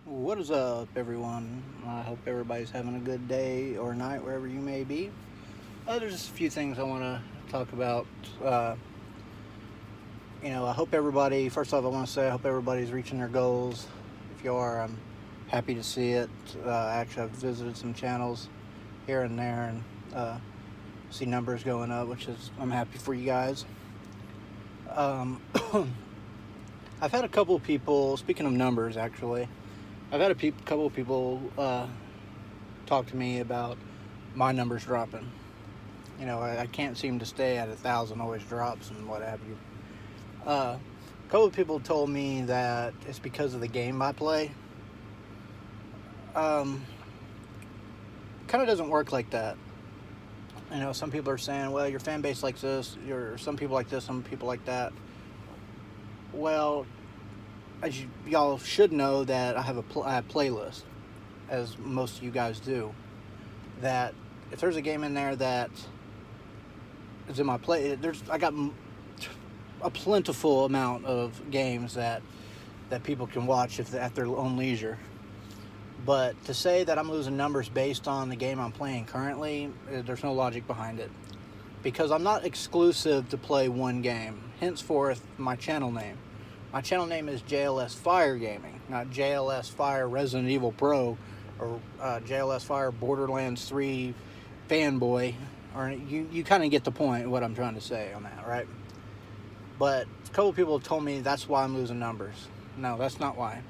What is up, everyone? I hope everybody's having a good day or night wherever you may be. There's just a few things I want to talk about. Uh, I hope everybody, first off, I want to say I hope everybody's reaching their goals. If you are, I'm happy to see it. Actually, I've visited some channels here and there and see numbers going up, I'm happy for you guys. Um, I've had a couple of people, speaking of numbers, actually, I've had a couple of people talk to me about my numbers dropping. I can't seem to stay at 1,000, always drops and what have you. A couple of people told me that it's because of the game I play. Kind of doesn't work like that. Some people are saying, well, your fan base likes this, some people like this, some people like that. Well, as y'all should know that I have a playlist, as most of you guys do, that if there's a game in there that is in my I got a plentiful amount of games that people can watch at their own leisure. But to say that I'm losing numbers based on the game I'm playing currently, there's no logic behind it. Because I'm not exclusive to play one game, henceforth my channel name. My channel name is JLS Fire Gaming, not JLS Fire Resident Evil Pro or JLS Fire Borderlands 3 fanboy. Or you kind of get the point of what I'm trying to say on that, right? But a couple people have told me that's why I'm losing numbers. No, that's not why.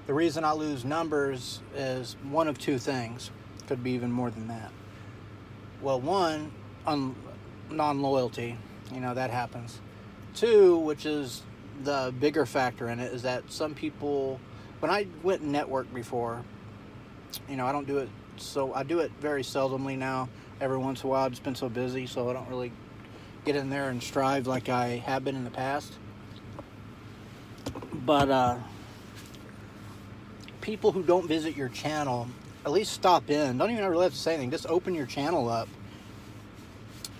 The reason I lose numbers is one of two things. Could be even more than that. Well, one, non-loyalty. That happens. Two, which is the bigger factor in it, is that some people, when I went network before, I don't do it, so I do it very seldomly now. Every once in a while, I've just been so busy, so I don't really get in there and strive like I have been in the past. But people who don't visit your channel, at least stop in. Don't even really have to say anything. Just open your channel up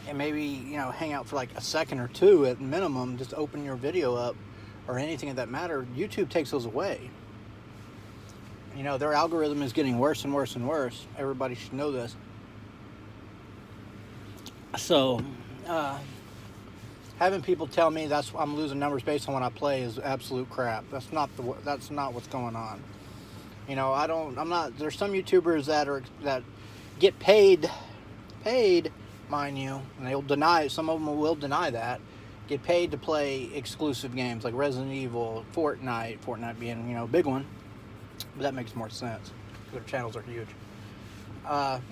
and maybe, hang out for like a second or two at minimum. Just open your video up or anything of that matter. YouTube takes those away. Their algorithm is getting worse and worse and worse. Everybody should know this. So, having people tell me I'm losing numbers based on what I play is absolute crap. That's not what's going on. There's some YouTubers that get paid, mind you, and they'll deny, some of them will deny that, get paid to play exclusive games like Resident Evil, Fortnite being, a big one, but that makes more sense. Their channels are huge.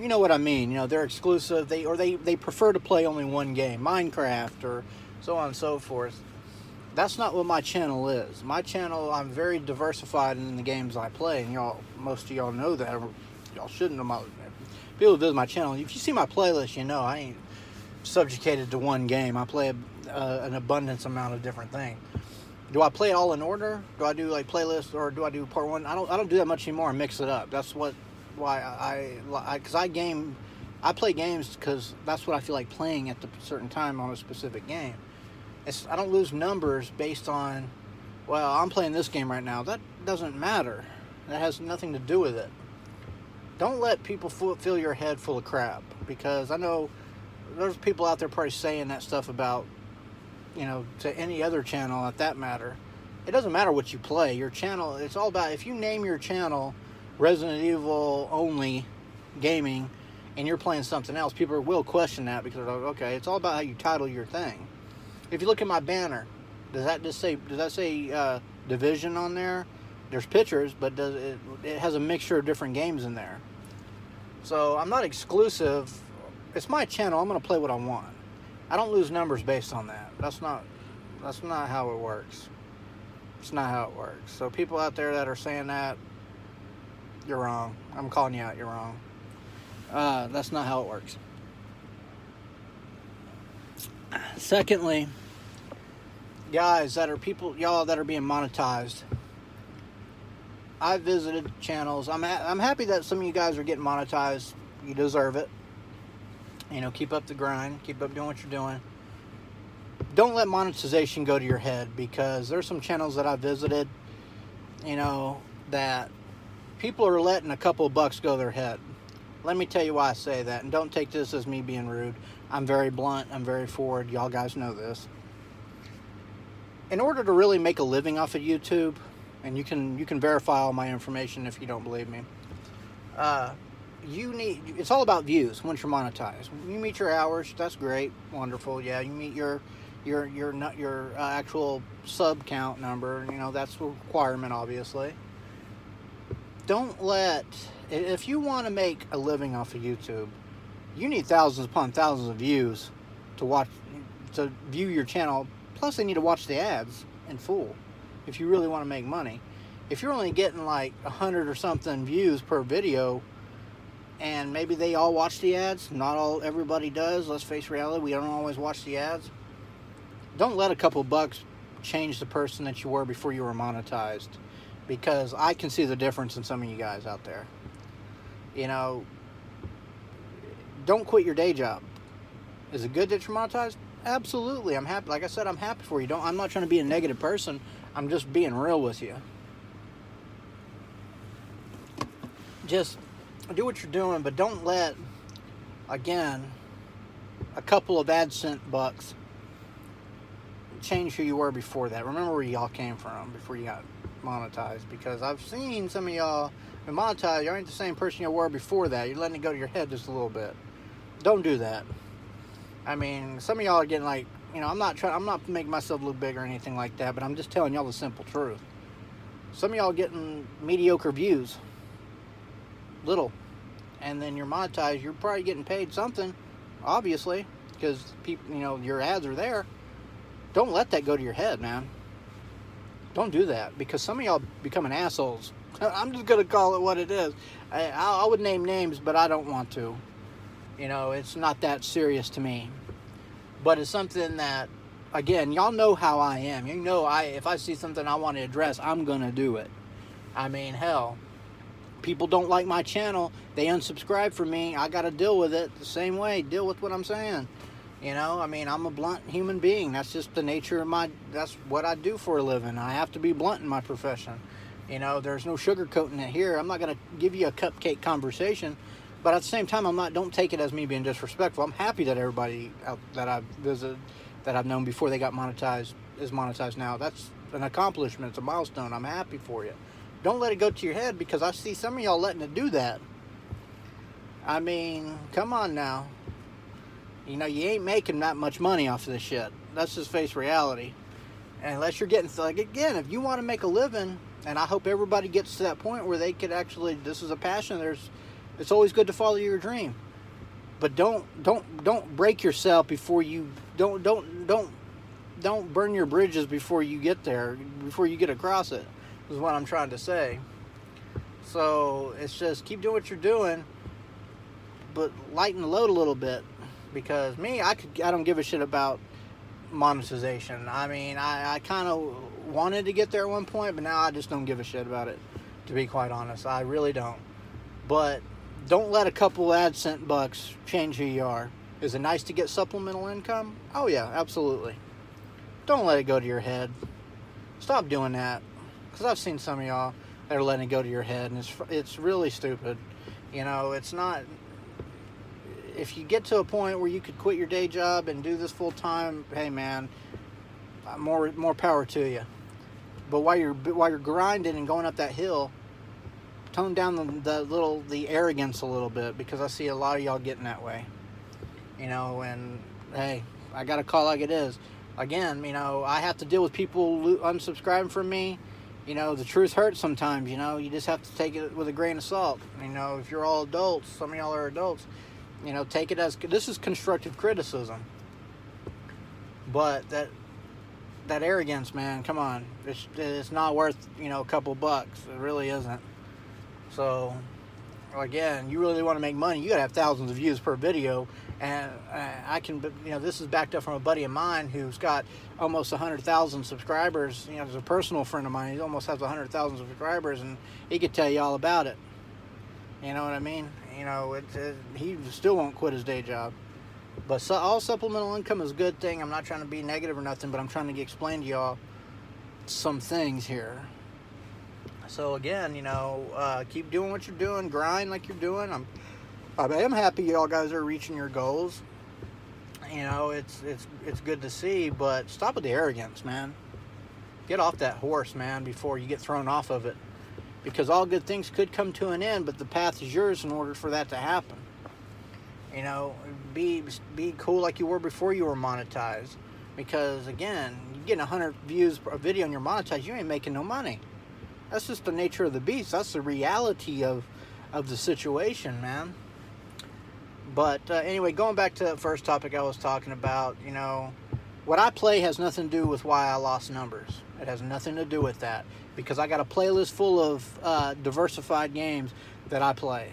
You know what I mean, they're exclusive, they prefer to play only one game, Minecraft or so on and so forth. That's not what my channel is. My channel, I'm very diversified in the games I play, and most of y'all know that. Y'all shouldn't know people who visit my channel. If you see my playlist, I ain't subjugated to one game. I play an abundance amount of different things. Do I play it all in order? Do I do like playlists, or do I do part one? I don't do that much anymore. I mix it up. That's why I play games because that's what I feel like playing at the certain time on a specific game. I don't lose numbers based on, well, I'm playing this game right now. That doesn't matter. That has nothing to do with it. Don't let people fill your head full of crap, because I know there's people out there probably saying that stuff about, to any other channel at that matter. It doesn't matter what you play. Your channel, it's all about, if you name your channel Resident Evil only gaming and you're playing something else, people will question that because they're like, okay, it's all about how you title your thing. If you look at my banner, does that say Division on there? There's pictures, but it has a mixture of different games in there. So I'm not exclusive. It's my channel. I'm going to play what I want. I don't lose numbers based on that. That's not how it works. It's not how it works. So people out there that are saying that, you're wrong. I'm calling you out. You're wrong. That's not how it works. Secondly, guys y'all that are being monetized, I visited channels. I'm happy that some of you guys are getting monetized. You deserve it. Keep up the grind. Keep up doing what you're doing. Don't let monetization go to your head, because there's some channels that I visited, that People are letting a couple of bucks go their head. Let me tell you why I say that, and don't take this as me being rude. I'm very blunt. I'm very forward. Y'all guys know this. In order to really make a living off of YouTube, and you can verify all my information if you don't believe me. It's all about views once you're monetized. You meet your hours, that's great, wonderful. Yeah, you meet your actual sub count number. That's a requirement, obviously. If you want to make a living off of YouTube, you need thousands upon thousands of views to view your channel. Plus, they need to watch the ads in full if you really want to make money. If you're only getting like 100 or something views per video, and maybe they all watch the ads, everybody does. Let's face reality, we don't always watch the ads. Don't let a couple bucks change the person that you were before you were monetized, because I can see the difference in some of you guys out there. Don't quit your day job. Is it good that you're monetized? Absolutely. I'm happy. Like I said, I'm happy for you. I'm not trying to be a negative person. I'm just being real with you. Just do what you're doing, but don't let, again, a couple of AdSense bucks change who you were before that. Remember where y'all came from before you got monetized, because I've seen some of y'all been monetized. You ain't the same person you were before that. You're letting it go to your head just a little bit. Don't do that. I mean, some of y'all are getting like, I'm not making myself look big or anything like that, but I'm just telling y'all the simple truth. Some of y'all getting mediocre views, little, and then you're monetized. You're probably getting paid something, obviously, because people, your ads are there. Don't let that go to your head, man. Don't do that, because some of y'all becoming assholes. I'm just gonna call it what it is. I would name names, but I don't want to. It's not that serious to me. But it's something that, again, y'all know how I am. If I see something I want to address, I'm gonna do it. I mean, hell, people don't like my channel, they unsubscribe from me. I gotta deal with it the same way. Deal with what I'm saying. I'm a blunt human being. That's just the nature of that's what I do for a living. I have to be blunt in my profession. There's no sugarcoating it here. I'm not going to give you a cupcake conversation, but at the same time, don't take it as me being disrespectful. I'm happy that everybody that I've visited, that I've known before they got monetized, is monetized now. That's an accomplishment. It's a milestone. I'm happy for you. Don't let it go to your head, because I see some of y'all letting it do that. I mean, come on now. You ain't making that much money off of this shit. Let's just face reality. And unless you're getting, again, if you want to make a living, and I hope everybody gets to that point where they could actually, this is a passion, it's always good to follow your dream. But don't break yourself before you, don't burn your bridges before you get there, before you get across it, is what I'm trying to say. So it's just keep doing what you're doing, but lighten the load a little bit. Because I don't give a shit about monetization. I mean, I kind of wanted to get there at one point, but now I just don't give a shit about it, to be quite honest. I really don't. But don't let a couple AdSense bucks change who you are. Is it nice to get supplemental income? Oh yeah, absolutely. Don't let it go to your head. Stop doing that. Because I've seen some of y'all that are letting it go to your head, and it's really stupid. It's not... If you get to a point where you could quit your day job and do this full time, hey man, more power to you. But while you're grinding and going up that hill, tone down the arrogance a little bit, because I see a lot of y'all getting that way. And hey, I got to call like it is. Again, I have to deal with people unsubscribing from me. The truth hurts sometimes. You just have to take it with a grain of salt. If you're all adults, some of y'all are adults. Take it as, this is constructive criticism. But that arrogance, man, come on. It's not worth, a couple bucks. It really isn't. So, again, you really want to make money, you got to have thousands of views per video. And this is backed up from a buddy of mine who's got almost 100,000 subscribers. He's a personal friend of mine. He almost has 100,000 subscribers, and he could tell you all about it. You know what I mean? He still won't quit his day job. But all supplemental income is a good thing. I'm not trying to be negative or nothing, but I'm trying to explain to y'all some things here. So again, keep doing what you're doing, grind like you're doing. I am happy y'all guys are reaching your goals. It's good to see, but stop with the arrogance, man. Get off that horse, man, before you get thrown off of it. Because all good things could come to an end, but the path is yours in order for that to happen. Be cool like you were before you were monetized. Because again, you get 100 views a video and you're monetized, you ain't making no money. That's just the nature of the beast. That's the reality of the situation, man. But anyway, going back to the first topic I was talking about, what I play has nothing to do with why I lost numbers. It has nothing to do with that. Because I got a playlist full of diversified games that I play.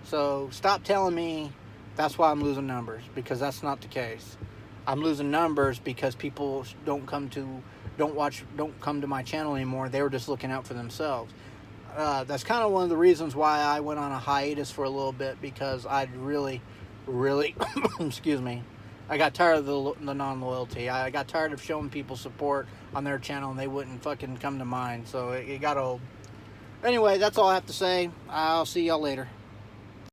So stop telling me that's why I'm losing numbers, because that's not the case. I'm losing numbers because people don't come to my channel anymore. They were just looking out for themselves. That's kind of one of the reasons why I went on a hiatus for a little bit, because I'd really, excuse me, I got tired of the non-loyalty. I got tired of showing people support on their channel and they wouldn't fucking come to mine. So it got old. Anyway, that's all I have to say. I'll see y'all later.